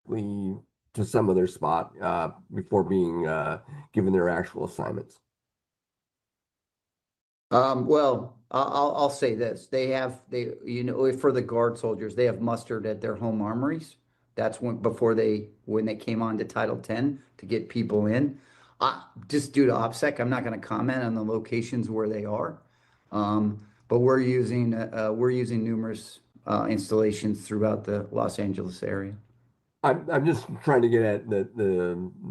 to some of their spot before being given their actual assignments? Well, I'll say this: for the Guard soldiers, they have mustered at their home armories. That's when they came on to Title 10 to get people in. Just due to OPSEC, I'm not going to comment on the locations where they are, but we're using numerous installations throughout the Los Angeles area. I'm just trying to get at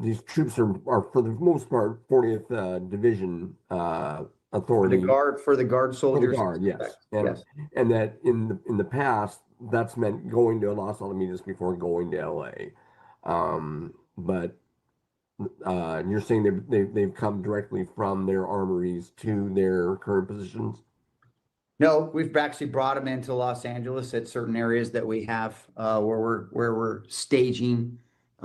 these troops are for the most part 40th Division authority. For the Guard soldiers. For the Guard, yes. And, yes. And that in the past, that's meant going to Los Alamitos before going to LA. But you're saying they've come directly from their armories to their current positions? No, we've actually brought them into Los Angeles at certain areas that we have where we're staging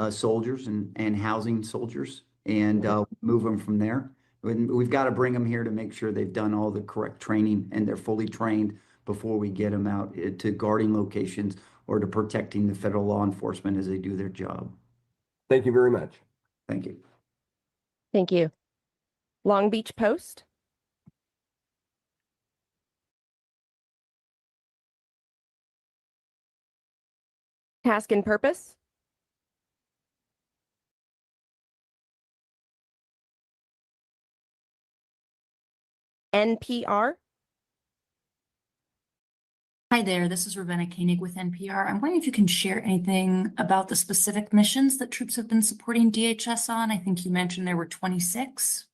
soldiers and housing soldiers and move them from there. We've got to bring them here to make sure they've done all the correct training and they're fully trained before we get them out to guarding locations or to protecting the federal law enforcement as they do their job. Thank you very much. Thank you. Thank you. Long Beach Post. Task and Purpose. NPR. Hi there, this is Ravenna Koenig with NPR. I'm wondering if you can share anything about the specific missions that troops have been supporting DHS on. I think you mentioned there were 26.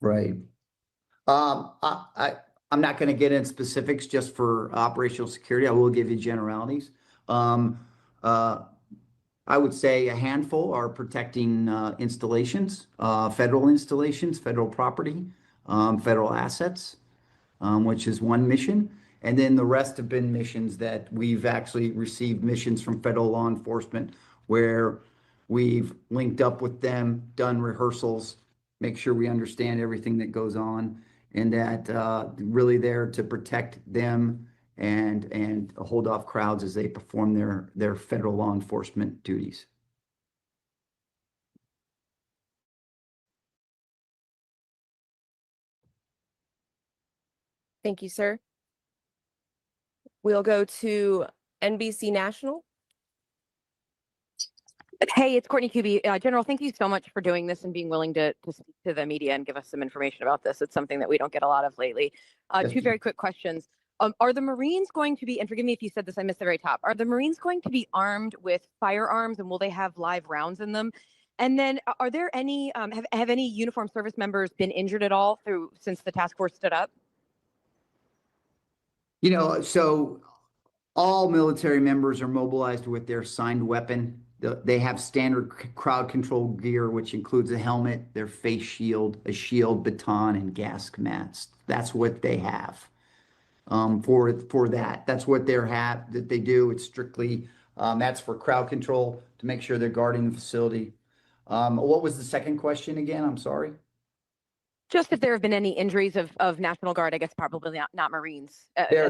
Right. I'm not going to get into specifics just for operational security. I will give you generalities. I would say a handful are protecting installations, federal property, federal assets, which is one mission. And then the rest have been missions that we've actually received missions from federal law enforcement where we've linked up with them, done rehearsals, make sure we understand everything that goes on, and that really there to protect them and hold off crowds as they perform their federal law enforcement duties. Thank you, sir. We'll go to NBC National. Hey, it's Courtney Kuby. General, thank you so much for doing this and being willing to speak to the media and give us some information about this. It's something that we don't get a lot of lately. Two very quick questions. Are the Marines going to be, and forgive me if you said this, I missed the very top, are the Marines going to be armed with firearms and will they have live rounds in them? And then are there any, have any uniformed service members been injured at all since the task force stood up? You know, so all military members are mobilized with their assigned weapon. They have standard crowd control gear, which includes a helmet, their face shield, a shield, baton, and gas masks. That's what they have for that. That's what they do. It's strictly, that's for crowd control to make sure they're guarding the facility. What was the second question again? I'm sorry. Just if there have been any injuries of National Guard, I guess probably not Marines. There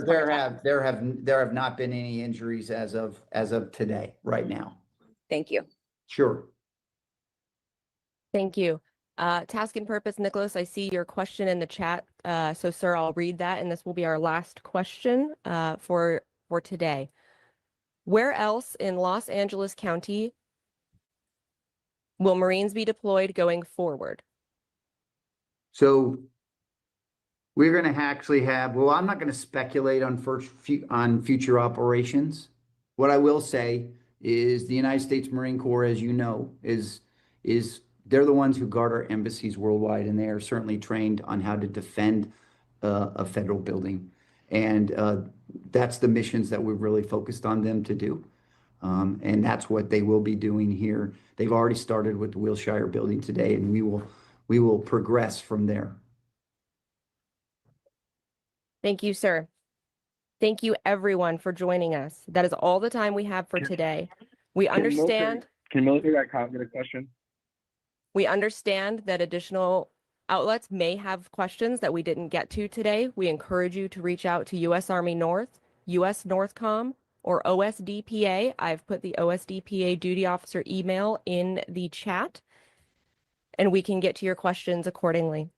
have not been any injuries as of today, right now. Thank you. Sure. Thank you. Task and Purpose, Nicholas, I see your question in the chat. So, sir, I'll read that, and this will be our last question for today. Where else in Los Angeles County will Marines be deployed going forward? So we're going to actually have, well, I'm not going to speculate on future operations. What I will say is the United States Marine Corps, as you know, they're the ones who guard our embassies worldwide, and they are certainly trained on how to defend a federal building. And that's the missions that we've really focused on them to do. And that's what they will be doing here. They've already started with the Wilshire building today, and we will progress from there. Thank you, sir. Thank you, everyone, for joining us. That is all the time we have for today. We understand. Can military.com get a question? We understand that additional outlets may have questions that we didn't get to today. We encourage you to reach out to U.S. Army North, U.S. Northcom, or OSDPA. I've put the OSDPA duty officer email in the chat, and we can get to your questions accordingly.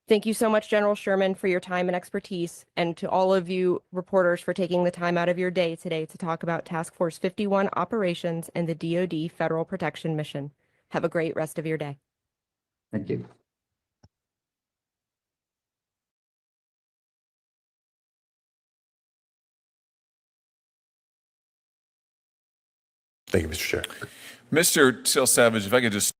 Thank you so much, General Sherman, for your time and expertise, and to all of you reporters for taking the time out of your day today to talk about Task Force 51 operations and the DoD Federal Protection Mission. Have a great rest of your day. Thank you. Thank you, Mr. Chair. Mr. Till Savage, if I could just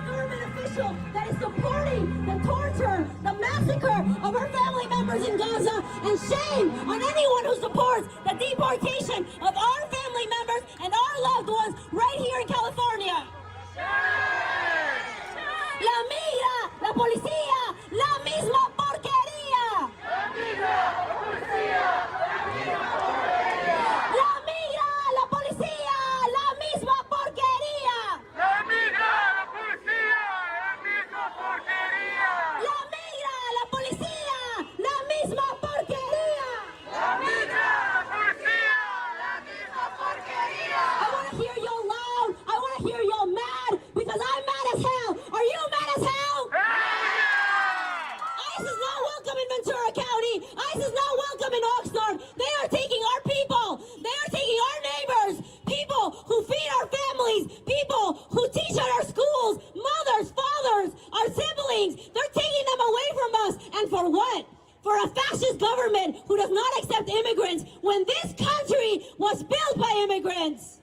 Government official that is supporting the torture, the massacre of our family members in Gaza, and shame on anyone who supports the deportation of our family members and our loved ones right here in California. La migra, la policía, la misma porquería. La migra, la policía, la misma porquería. La migra, la policía, la misma porquería. I want to hear y'all loud. I want to hear y'all mad because I'm mad as hell. Are you mad as hell? ICE is not welcome in Ventura County. ICE is not welcome in Oxnard. They are taking our people. They are taking our neighbors. People who feed our families. People who teach at our schools. Mothers, fathers, our siblings. They're taking them away from us. And for what? For a fascist government who does not accept immigrants when this country was built by immigrants.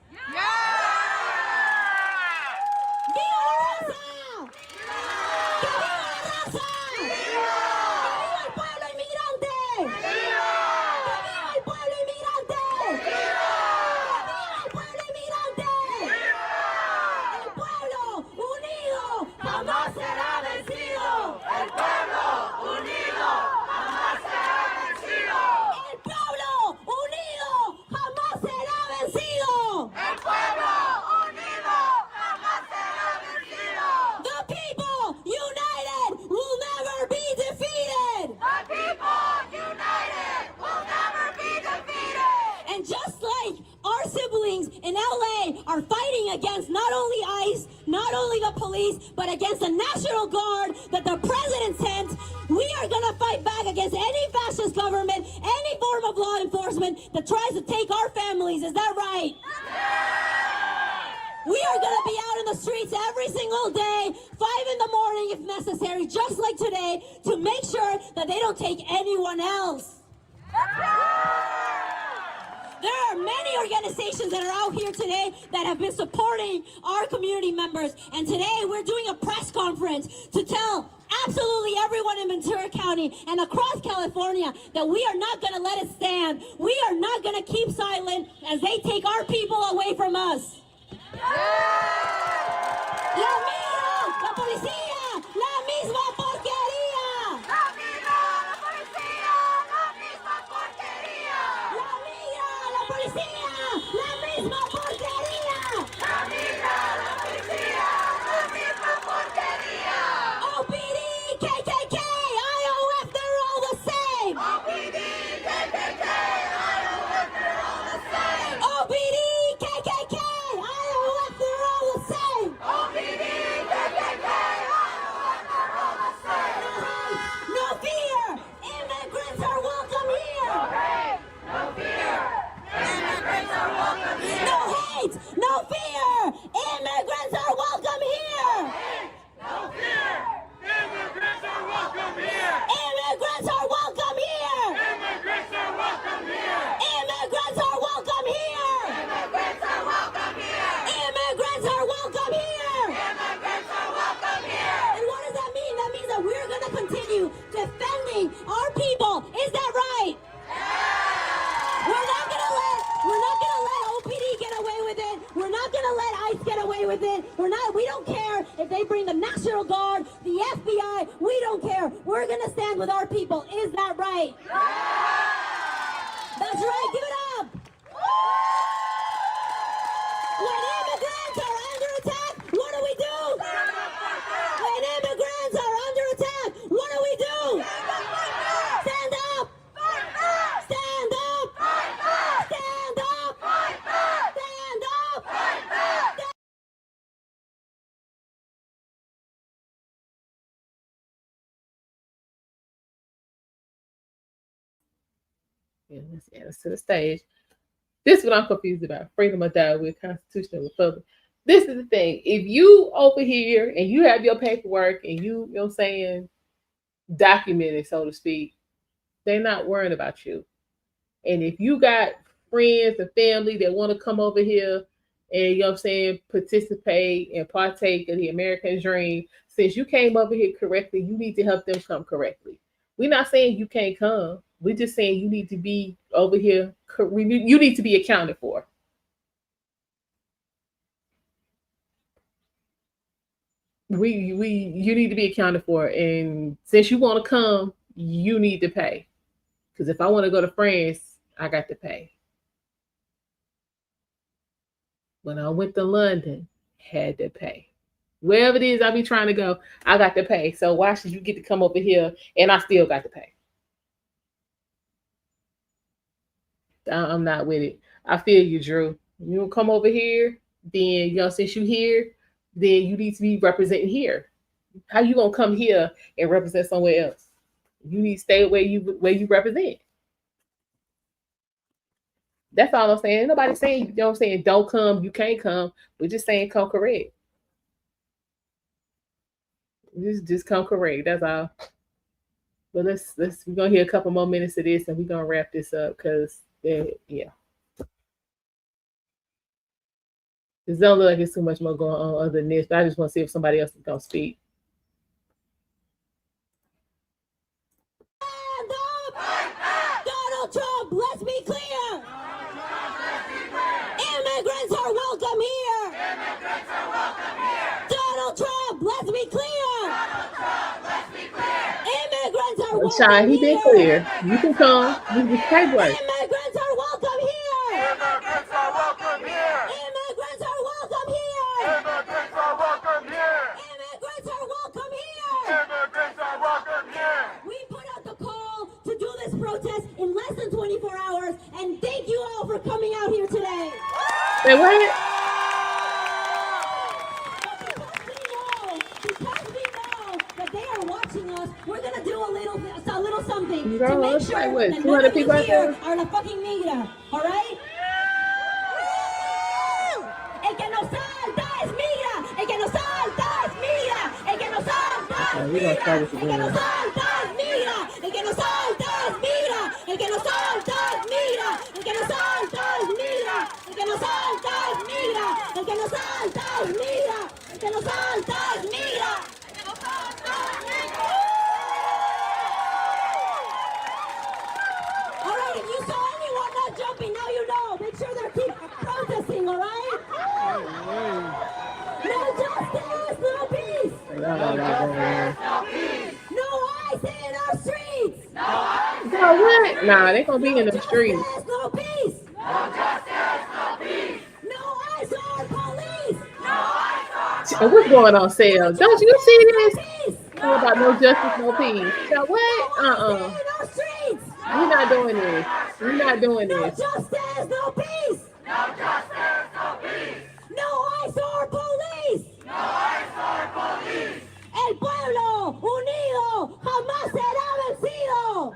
¡Viva la raza! ¡Que viva la raza! ¡Que viva el pueblo inmigrante! ¡Que viva el pueblo inmigrante! ¡Que viva el pueblo inmigrante! ¡El pueblo unido jamás será vencido! ¡El pueblo unido jamás será vencido! ¡El pueblo unido jamás será vencido! ¡El pueblo unido jamás será vencido! The people united will never be defeated! The people united will never be defeated! And just like our siblings in LA are fighting against not only ICE, not only the police, but against the National Guard that the president sent, we are going to fight back against any fascist government, any form of law enforcement that tries to take our families. Is that right? We are going to be out in the streets every single day, 5 in the morning if necessary, just like today, to make sure that they don't take anyone else. There are many organizations that are out here today that have been supporting our community members. And today we're doing a press conference to tell absolutely everyone in Ventura County and across California that we are not going to let it stand. We are not going to keep silent as they take our people away from us. La migra, la policía, la misma porquería. La migra, la policía, la misma porquería. La migra, la policía, la misma porquería. La migra, la policía, la misma porquería. OPD, KKK, IOF, they're all the same. OPD, KKK, IOF, they're all the same. OPD, KKK, IOF, they're all the same. OPD, KKK, IOF, they're all the same. No fear, immigrants are welcome here. No hate, no fear, immigrants are welcome here. No hate, no fear, immigrants are welcome here. No fear, immigrants are welcome here. Immigrants are welcome here. Immigrants are welcome here. Immigrants are welcome here. Immigrants are welcome here. Immigrants are welcome here. Immigrants are welcome here. And what does that mean? That means that we're going to continue defending our people. Is that right? We're not gonna let OPD get away with it. We're not gonna let ICE get away with it. We don't care if they bring the National Guard, the FBI, we don't care. We're gonna stand with our people. Is that right? That's right, give it up. When immigrants are under attack, what do we do? When immigrants are under attack, what do we do? Stand up. Stand up. Stand up. Stand up. Yeah, let's add us to the stage. This is what I'm confused about. Freedom or die with constitutional republic. This is the thing. If you over here and you have your paperwork and you know what I'm saying, documented, so to speak, they're not worrying about you. And if you got friends and family that want to come over here and you know what I'm saying, participate and partake of the American dream. Since you came over here correctly, you need to help them come correctly. We're not saying you can't come. We're just saying you need to be over here. You need to be accounted for. You need to be accounted for, and since you want to come, you need to pay. Because if I want to go to France, I got to pay. When I went to London, had to pay. Wherever it is I be trying to go, I got to pay. So why should you get to come over here and I still got to pay? I'm not with it. I feel you, Drew. You don't come over here, then you know, since you here, then you need to be representing here. How you gonna come here and represent somewhere else? You need to stay where you represent. That's all I'm saying. Nobody's saying, you know what I'm saying, don't come, you can't come. We're just saying come correct. Just come correct. That's all. But let's we're gonna hear a couple more minutes of this and we're gonna wrap this up because yeah. It don't look like it's too much more going on other than this, but I just want to see if somebody else is gonna speak. Donald Trump, let's be clear. Immigrants are welcome here. Donald Trump, let's be clear. Immigrants are welcome Sean, he been here. clear. You can come. You can pay work. Immigrants are welcome here. Immigrants are welcome here. Immigrants are welcome here. Immigrants are welcome here. Immigrants are welcome here. Immigrants are welcome here. We put out the call to do this protest in less than 24 hours, and thank you all for coming out here today. Say what? Because we know that they are watching us, we're gonna do a little something Girl, to make it's sure like what, that 200 none of you people out here there? are la fucking migra, all right? El que no salta es migra, el que no salta es migra, el que no salta es we gonna migra, start el with the que no women. salta es migra, el que no salta es migra, el que no salta es migra, el que no salta es migra, el que no salta es migra, el que no salta es migra, el que no salta es migra. All right, if you saw anyone not jumping, now you know. Make sure they keep protesting, all right? No justice, no peace. No ICE in our streets. No, what? Nah, they gonna be in the streets. Justice, no peace. No ICE or police. What's going on, Sale? Don't you see this? Peace. All about no justice, no peace. So what? In our streets. We're not doing this. We're not doing No this. justice, no peace. No ICE or police. El pueblo unido jamás será vencido.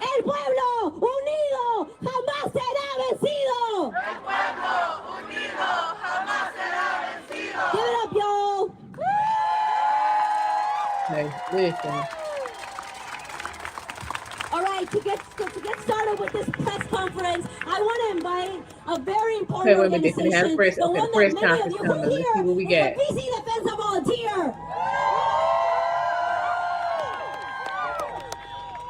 El pueblo unido jamás será vencido. Give it up, y'all. Hey, listen. All right, to get started with this press conference, I want to invite a very important Okay, wait a minute. organization, They had a press- the okay, one press that many of conference you coming. who Let's see here what we is a got. BC Defensa volunteer.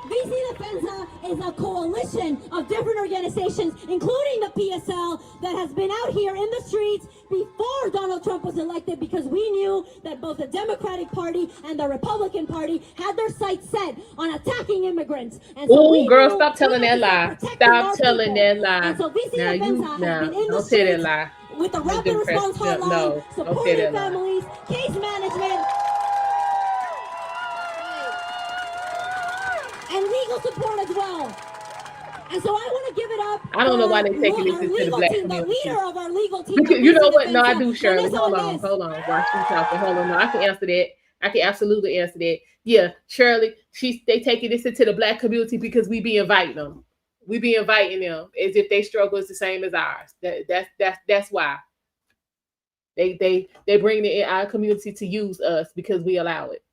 BC Defensa is a coalition of different organizations, including the PSL, that has been out here in the streets before Donald Trump was elected, because we knew that both the Democratic Party and the Republican Party had their sights set on attacking immigrants. And so Oh, we girl, knew stop telling we that had to lie. protect Stop our telling people. that lie. And so BC Now Defensa you, has now, been in the don't say that streets lie. with the Don't rapid do press- response hotline, no, don't say supporting that lie. families, case management, and legal support as well. And so I want to give it up. I don't know why they for taking this our into the legal black team, the community. leader of our legal team. You, of you know BC what? No, I Defensa, do, Shirley. Melissa Hold on, Onez. hold on. While she's talking, hold on. No, I can answer that. I can absolutely answer that. Yeah, Shirley, they taking this into the black community because we be inviting them. We be inviting them as if they struggle is the same as ours. That's why. They bring it in our community to use us because we allow it.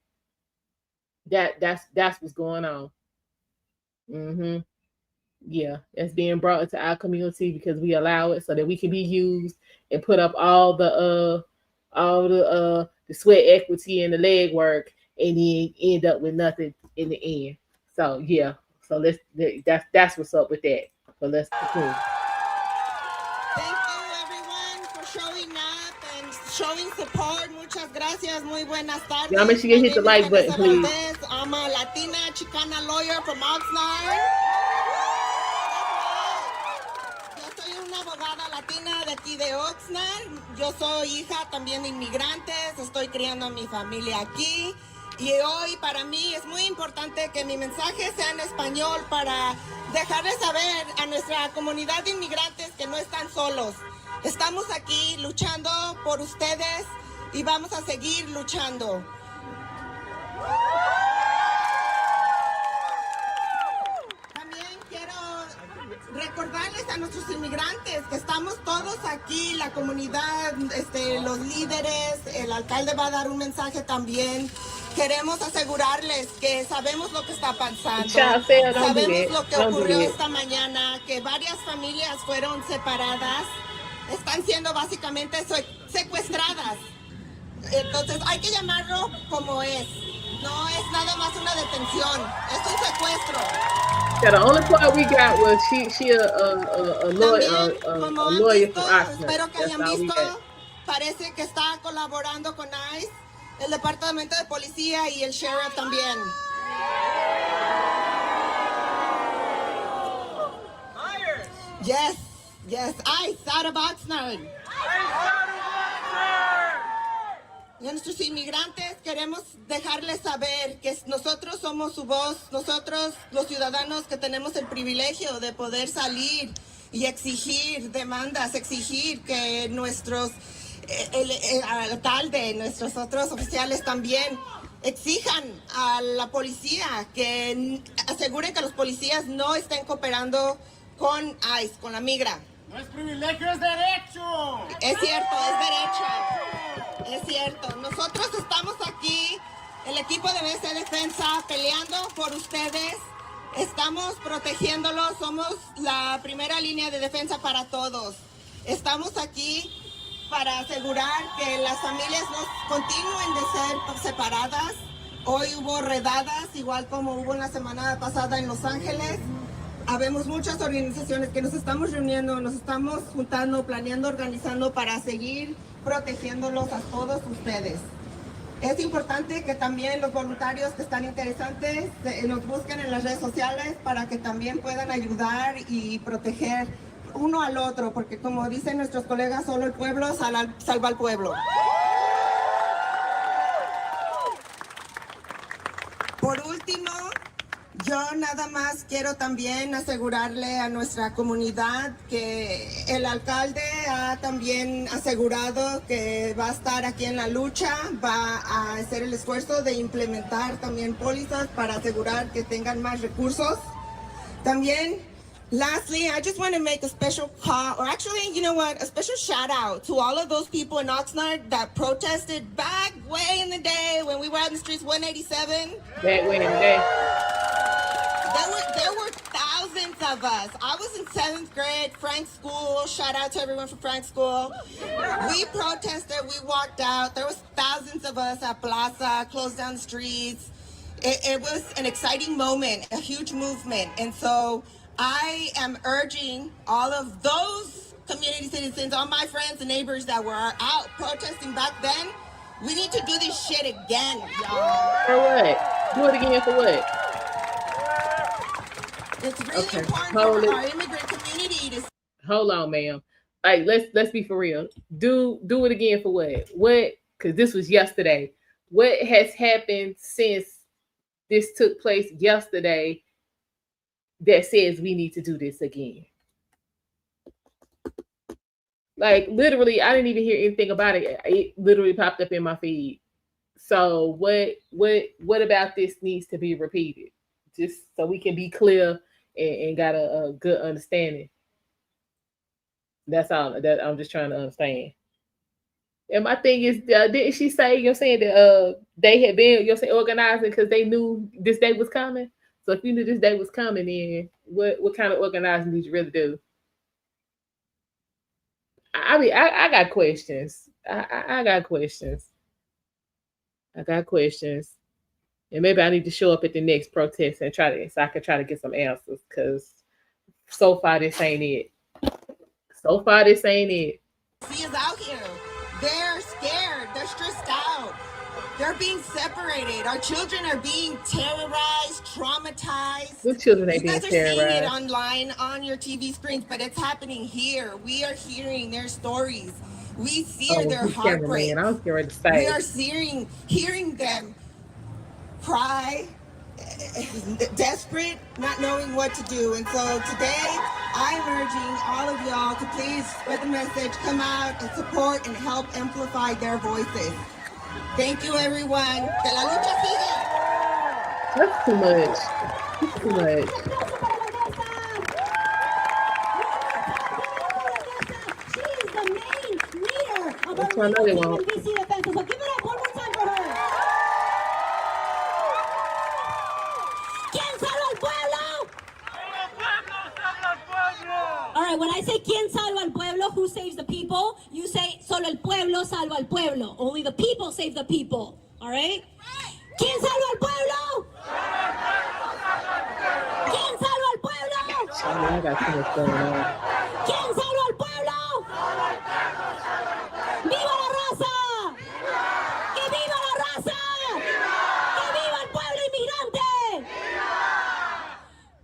That's what's going on. Yeah, it's being brought into our community because we allow it so that we can be used and put up all the sweat equity and the leg work and then end up with nothing in the end. So yeah, so that's what's up with that. So let's continue. Thank you everyone for showing up and showing support. Muchas gracias. Muy buenas tardes. Y'all make sure you hit the like button, please. I'm a Latina Chicana lawyer from Oxnard. Yo soy una abogada latina de aquí de Oxnard. Yo soy hija también de inmigrantes. Estoy criando a mi familia aquí. Y hoy para mí es muy importante que mi mensaje sea en español para dejarles saber a nuestra comunidad de inmigrantes que no están solos. Estamos aquí luchando por ustedes y vamos a seguir luchando. También quiero recordarles a nuestros inmigrantes que estamos todos aquí, la comunidad, los líderes, el alcalde va a dar un mensaje también. Queremos asegurarles que sabemos lo que está pasando, sabemos lo que ocurrió esta mañana, que varias familias fueron separadas, están siendo básicamente secuestradas. Entonces hay que llamarlo como es. No es nada más una detención, es un secuestro. Yeah, the only part we got was she a lawyer, a lawyer from Oxford. Espero que hayan visto, parece que está colaborando con ICE, el departamento de policía y el sheriff también. Yes, ICE out of Oxnard. Y a nuestros inmigrantes queremos dejarles saber que nosotros somos su voz, nosotros los ciudadanos que tenemos el privilegio de poder salir y exigir demandas, exigir que nuestros, el alcalde, nuestros otros oficiales también exijan a la policía que aseguren que los policías no estén cooperando con ICE, con la migra. No es privilegio, es derecho. Es cierto, es derecho. Es cierto. Nosotros estamos aquí, el equipo de BC Defensa, peleando por ustedes. Estamos protegiéndolos. Somos la primera línea de defensa para todos. Estamos aquí para asegurar que las familias no continúen de ser separadas. Hoy hubo redadas, igual como hubo la semana pasada en Los Ángeles. Habemos muchas organizaciones que nos estamos reuniendo, nos estamos juntando, planeando, organizando para seguir protegiéndolos a todos ustedes. Es importante que también los voluntarios que están interesantes nos busquen en las redes sociales para que también puedan ayudar y proteger uno al otro, porque como dicen nuestros colegas, solo el pueblo salva al pueblo. Por último, yo nada más quiero también asegurarle a nuestra comunidad que el alcalde ha también asegurado que va a estar aquí en la lucha, va a hacer el esfuerzo de implementar también pólizas para asegurar que tengan más recursos. También, lastly, I just want to make a special call, or actually, you know what, a special shout out to all of those people in Oxnard that protested back way in the day when we were out in the streets, 187. Back way in the day. There were thousands of us. I was in 7th grade, Frank School. Shout out to everyone from Frank School. We protested, we walked out. There was thousands of us at Plaza, closed down the streets. It was an exciting moment, a huge movement. And so I am urging all of those community citizens, all my friends and neighbors that were out protesting back then, we need to do this shit again, y'all. For what? Do it again for what? It's really important for our immigrant community to. Hold on, ma'am. Like, let's be for real. Do it again for what? What? Because this was yesterday. What has happened since this took place yesterday that says we need to do this again? Like, literally, I didn't even hear anything about it. It literally popped up in my feed. So what about this needs to be repeated? Just so we can be clear and got a good understanding. That's all that I'm just trying to understand. And my thing is, didn't she say, you're saying that they had been, you're saying, organizing because they knew this day was coming? So if you knew this day was coming in, what kind of organizing did you really do? I mean, I got questions. I got questions. I got questions. And maybe I need to show up at the next protest and so I can try to get some answers, because so far this ain't it. So far this ain't it. See us out here. They're scared. They're stressed out. They're being separated. Our children are being terrorized, traumatized. What children ain't You being guys are seeing terrorized? it online on your TV screens, but it's happening here. We are hearing their stories. We see their heartbreak. I was getting ready to say. We are hearing them cry, desperate, not knowing what to do. And so today, I'm urging all of y'all to please spread the message, come out and support and help amplify their voices. Thank you, everyone. Que la lucha siga. That's too much. That's too much. She is the main leader of That's our why I know they team in won't. BC Defense. So give it up one more time for her. ¿Quién salva al pueblo? All right, when I say ¿Quién salva al pueblo? Who saves the people? You say solo el pueblo salva al pueblo. Only the people save the people. All right? ¿Quién salva al pueblo? ¿Quién salva al pueblo? I got too much going on. ¿Quién salva al pueblo? ¡Viva la raza! ¡Que viva la raza! ¡Que viva el pueblo inmigrante!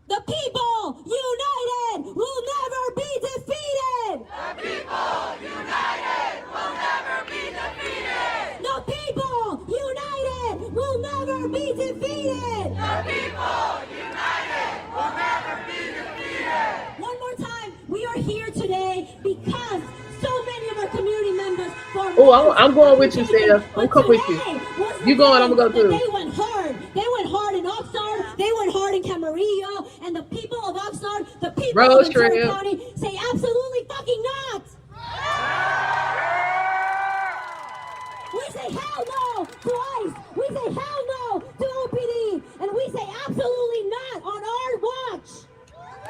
The people united will never be defeated! The people united will never be defeated! The people united will never be defeated! The people united will never be defeated! One more time, we are here today because so many of our community members. Oh, I'm going with you, Sam. I'm coming with you. You going, I'm gonna go too. They went hard. They went hard in Oxnard. They went hard in Camarillo. And the people of Oxnard, the people of Ventura County say absolutely fucking not. We say hell no to ICE. We say hell no to OPD. And we say absolutely not on our watch. I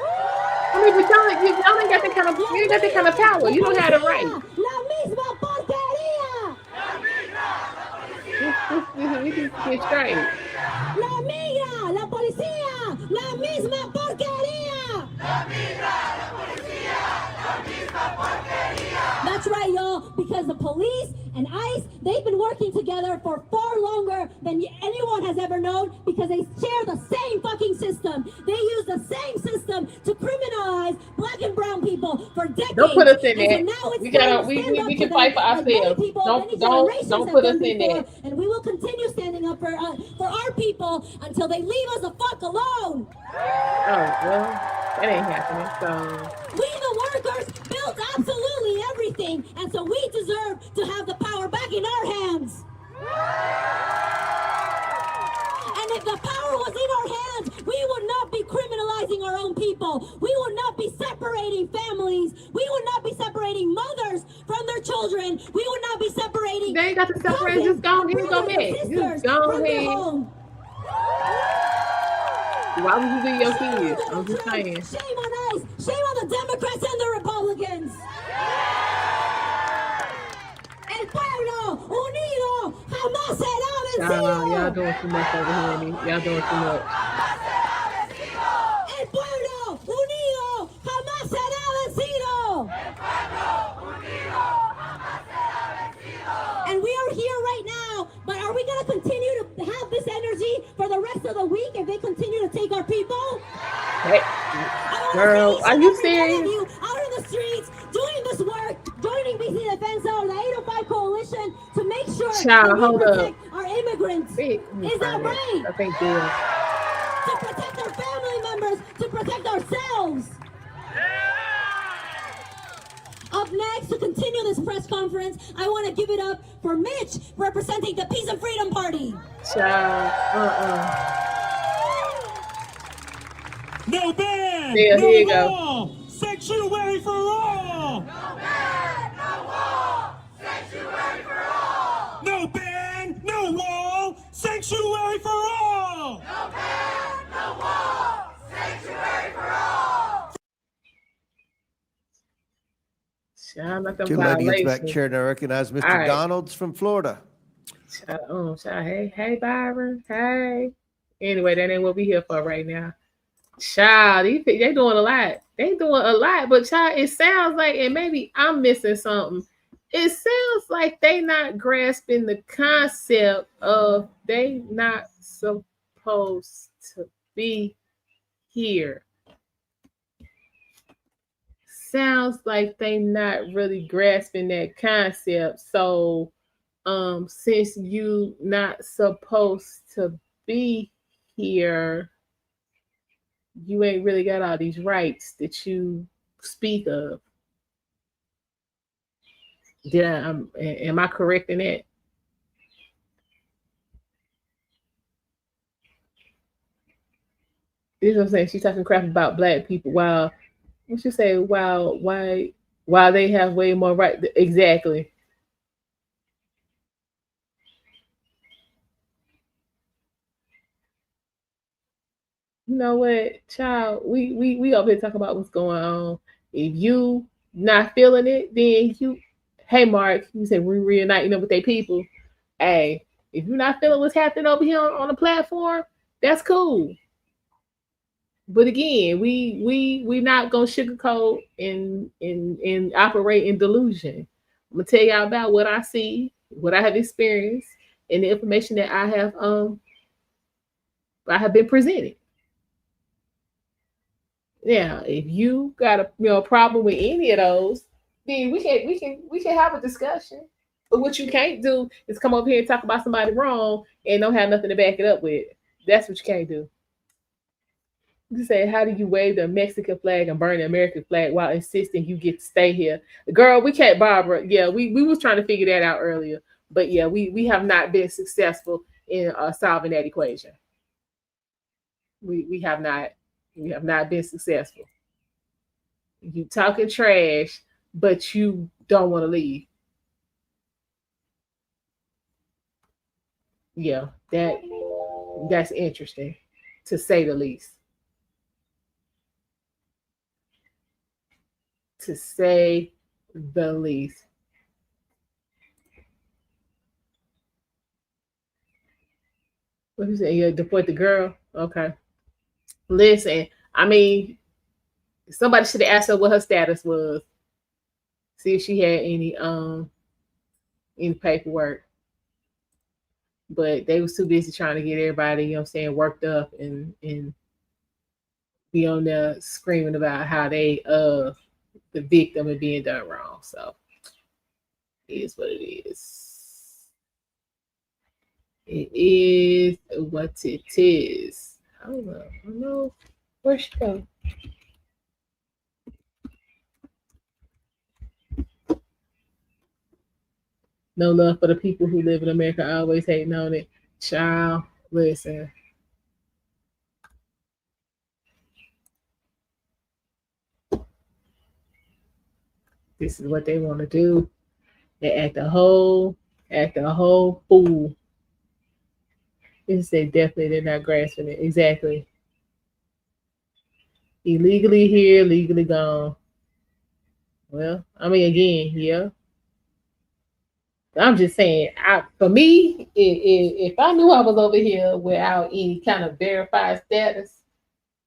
mean, but y'all ain't got that kind of, you ain't got that kind of power. You don't have the right. La misma porquería. We can get straight. La migra, la policía, la misma porquería. La migra, la policía, la misma porquería. That's right, y'all, because the police and ICE, they've been working together for far longer than anyone has ever known, because they share the same fucking system. They use the same system to criminalize black and brown people for decades. Don't put us in And that. so now it's We time gotta, to we stand up can to fight for them like many ourselves. people of many Don't generations put have us done in before. that. And we will continue standing up for our people until they leave us the fuck alone. Oh, well, that ain't happening. So We, the workers, built absolutely everything, and so we deserve to have the power back in our hands. And if the power was in our hands, we would not be criminalizing our own people. We would not be separating families. We would not be separating mothers from their children. We would not be separating. they ain't got to separate. Just go ahead and go back. Just go ahead. Why would you do your kids? I'm just saying. Shame on ICE. Shame on the Democrats and the Republicans. El pueblo unido jamás será vencido. Y'all doing too much over here, me. Y'all doing too much. El pueblo unido jamás será vencido. El pueblo unido jamás será vencido. And we are here right now, but are we going to continue to have this energy for the rest of the week if they continue to take our people? Hey, girl, are you serious? You out in the streets doing this work, joining BC Defense or the 805 Coalition to make sure that we protect our immigrants. Is that right? I think yeah. To protect our family members, to protect ourselves. Up next, to continue this press conference, I want to give it up for Mitch, representing the Peace and Freedom Party. No ban! Yeah, no here you wall! Go. Sanctuary for all! No ban, no wall, sanctuary for all. No ban, no wall, sanctuary for all! No ban, no wall. Child, not them 2 lady gets back violations. chair. Now I recognize Mr. All right. Donalds from Florida. Child, hey, Byron. Hey. Anyway, that ain't what we here for right now. Child, they doing a lot. They doing a lot, but child, it sounds like, and maybe I'm missing something. It sounds like they not grasping the concept of they not supposed to be here. Sounds like they not really grasping that concept. So since you not supposed to be here, you ain't really got all these rights that you speak of. Am I correct in that? This is what I'm saying. She's talking crap about black people while what you say, why they have way more right. Exactly. You know what, child, we over here talking about what's going on. If you not feeling it, then hey Mark, you said we reuniting with their people. Hey, if you're not feeling what's happening over here on the platform, that's cool. But again, we not gonna sugarcoat and operate in delusion. I'm gonna tell y'all about what I see, what I have experienced, and the information that I have been presented. Now, if you got a problem with any of those, then we can have a discussion. But what you can't do is come over here and talk about somebody wrong and don't have nothing to back it up with. That's what you can't do. You say, how do you wave the Mexican flag and burn the American flag while insisting you get to stay here? Girl, we can't, Barbara. Yeah, we was trying to figure that out earlier. But yeah, we have not been successful in solving that equation. We have not been successful. You talking trash, but you don't want to leave. Yeah, that's interesting, to say the least. To say the least. What you say? You deport the girl? Okay. Listen, I mean, somebody should have asked her what her status was. See if she had any paperwork. But they was too busy trying to get everybody, you know what I'm saying, worked up and be on there screaming about how they the victim and being done wrong. So it is what it is. It is what it is. I don't know. Where'd she go? No love for the people who live in America. Always hating on it. Child, listen. This is what they want to do. They act a whole fool. They definitely they're not grasping it. Exactly. Illegally here, legally gone. Well, I mean, again, yeah. I'm just saying, for me, if I knew I was over here without any kind of verified status,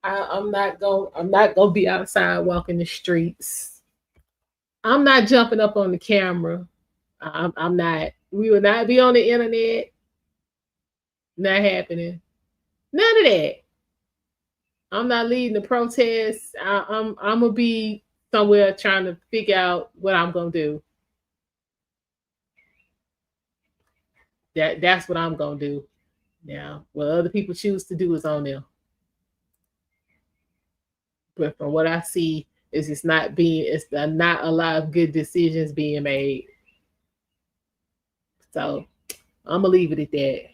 I'm not gonna be outside walking the streets. I'm not jumping up on the camera. I'm not. We will not be on the internet. Not happening. None of that. I'm not leading the protests. I'm gonna be somewhere trying to figure out what I'm gonna do. That's what I'm gonna do. Now, what other people choose to do is on them. But from what I see, it's not a lot of good decisions being made. So I'm gonna leave it at that.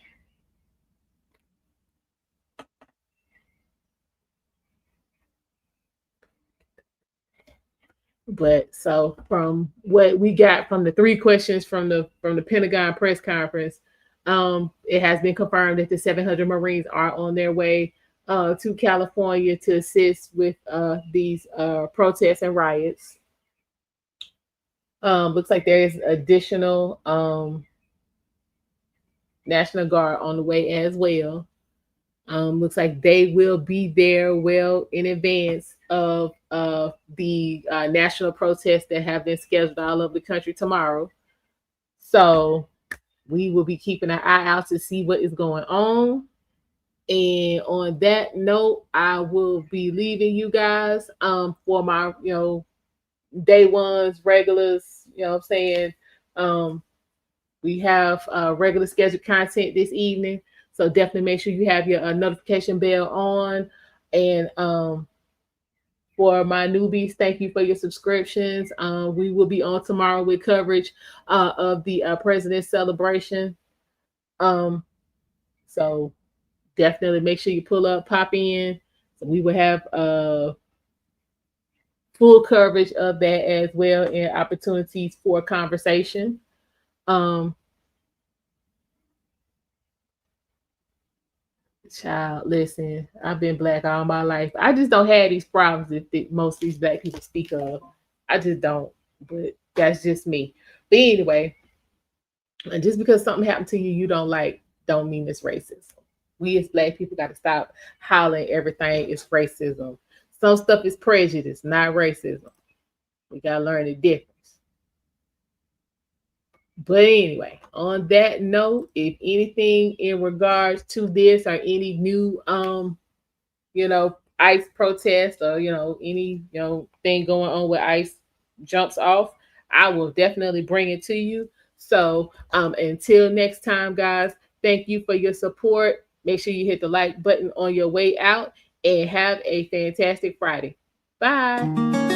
But so from what we got from the 3 questions from the Pentagon press conference, it has been confirmed that the 700 Marines are on their way to California to assist with these protests and riots. Looks like there is additional National Guard on the way as well. Looks like they will be there well in advance of the national protests that have been scheduled all over the country tomorrow. So we will be keeping an eye out to see what is going on. And on that note, I will be leaving you guys for my, day ones, regulars, what I'm saying. We have regular scheduled content this evening. So definitely make sure you have your notification bell on. And for my newbies, thank you for your subscriptions. We will be on tomorrow with coverage of the President's celebration. So definitely make sure you pull up, pop in. So we will have full coverage of that as well and opportunities for conversation. Child, listen, I've been black all my life. I just don't have these problems that most of these black people speak of. I just don't, but that's just me. But anyway, and just because something happened to you, you don't like, don't mean it's racism. We as black people got to stop hollering everything is racism. Some stuff is prejudice, not racism. We got to learn the difference. But anyway, on that note, if anything in regards to this or any new, ICE protest or, any, thing going on with ICE jumps off, I will definitely bring it to you. So until next time, guys, thank you for your support. Make sure you hit the like button on your way out and have a fantastic Friday. Bye.